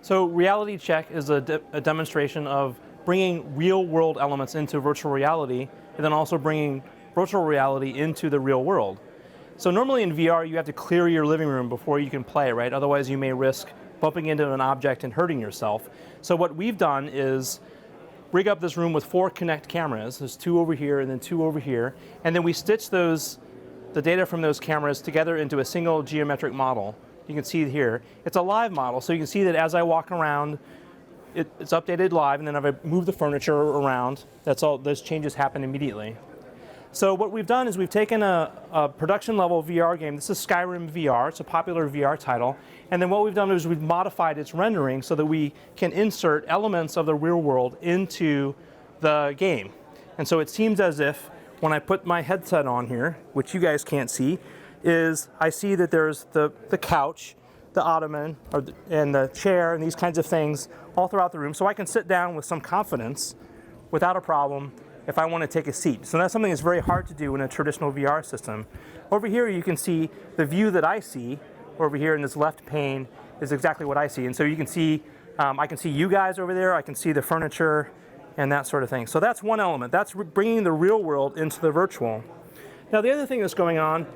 So RealityCheck is a demonstration of bringing real-world elements into virtual reality, and then also bringing virtual reality into the real world. So normally in VR, you have to clear your living room before you can play, right? Otherwise, you may risk bumping into an object and hurting yourself. So what we've done is rig up this room with 4 Kinect cameras. There's 2 over here and then 2 over here. And then we stitch the data from those cameras together into a single geometric model. You can see here, it's a live model, so you can see that as I walk around, it's updated live, and then if I move the furniture around, those changes happen immediately. So what we've done is we've taken a production level VR game. This is Skyrim VR. It's a popular VR title. And then what we've done is we've modified its rendering so that we can insert elements of the real world into the game. And so it seems as if when I put my headset on here, which you guys can't see, is I see that there's the couch, the ottoman, and the chair, and these kinds of things all throughout the room. So I can sit down with some confidence without a problem if I want to take a seat. So that's something that's very hard to do in a traditional VR system. Over here you can see the view that I see. Over here in this left pane is exactly what I see. And so you can see, I can see you guys over there, I can see the furniture and that sort of thing. So that's one element. That's bringing the real world into the virtual. Now the other thing that's going on,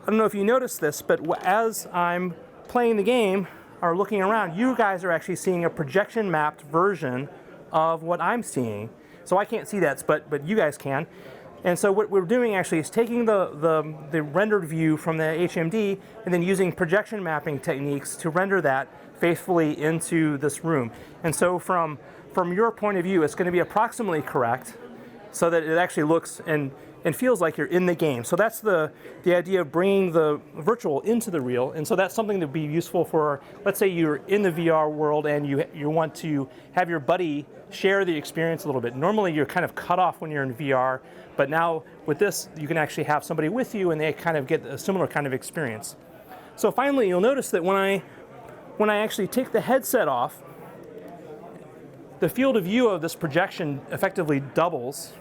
I don't know if you noticed this, but as I'm playing the game or looking around, you guys are actually seeing a projection mapped version of what I'm seeing. So I can't see that, but you guys can. And so what we're doing actually is taking the rendered view from the HMD and then using projection mapping techniques to render that faithfully into this room. And so from your point of view, it's going to be approximately correct so that it actually looks and feels like you're in the game. So that's the idea of bringing the virtual into the real. And so that's something that would be useful for, let's say you're in the VR world and you want to have your buddy share the experience a little bit. Normally you're kind of cut off when you're in VR, but now with this, you can actually have somebody with you and they kind of get a similar kind of experience. So finally, you'll notice that when I actually take the headset off, the field of view of this projection effectively doubles.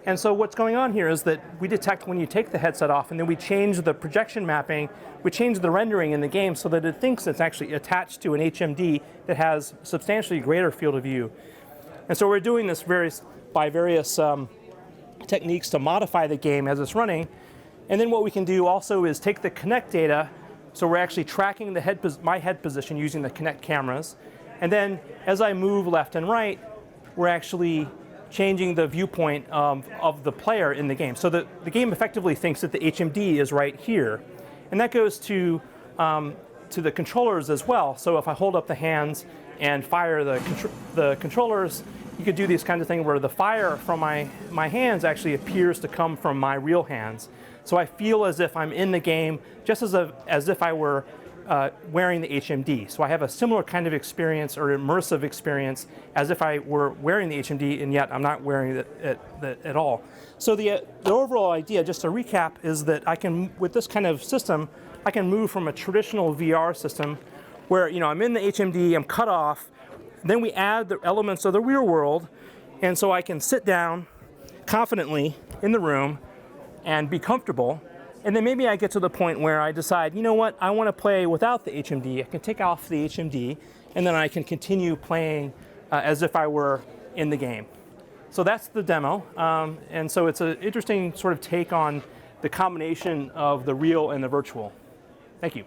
And so what's going on here is that we detect when you take the headset off, and then we change the projection mapping, we change the rendering in the game so that it thinks it's actually attached to an HMD that has substantially greater field of view. And so we're doing this by various techniques to modify the game as it's running. And then what we can do also is take the Kinect data, so we're actually tracking my head position using the Kinect cameras. And then as I move left and right, we're actually changing the viewpoint of the player in the game. So the game effectively thinks that the HMD is right here. And that goes to the controllers as well. So if I hold up the hands and fire the controllers, you could do these kinds of things where the fire from my hands actually appears to come from my real hands. So I feel as if I'm in the game, just as if I were wearing the HMD. So I have a similar kind of experience or immersive experience as if I were wearing the HMD, and yet I'm not wearing it at all. So the overall idea, just to recap, is that with this kind of system, I can move from a traditional VR system where I'm in the HMD, I'm cut off, then we add the elements of the real world, and so I can sit down confidently in the room and be comfortable. And then maybe I get to the point where I decide, you know what, I want to play without the HMD. I can take off the HMD, and then I can continue playing as if I were in the game. So that's the demo. And so it's an interesting sort of take on the combination of the real and the virtual. Thank you.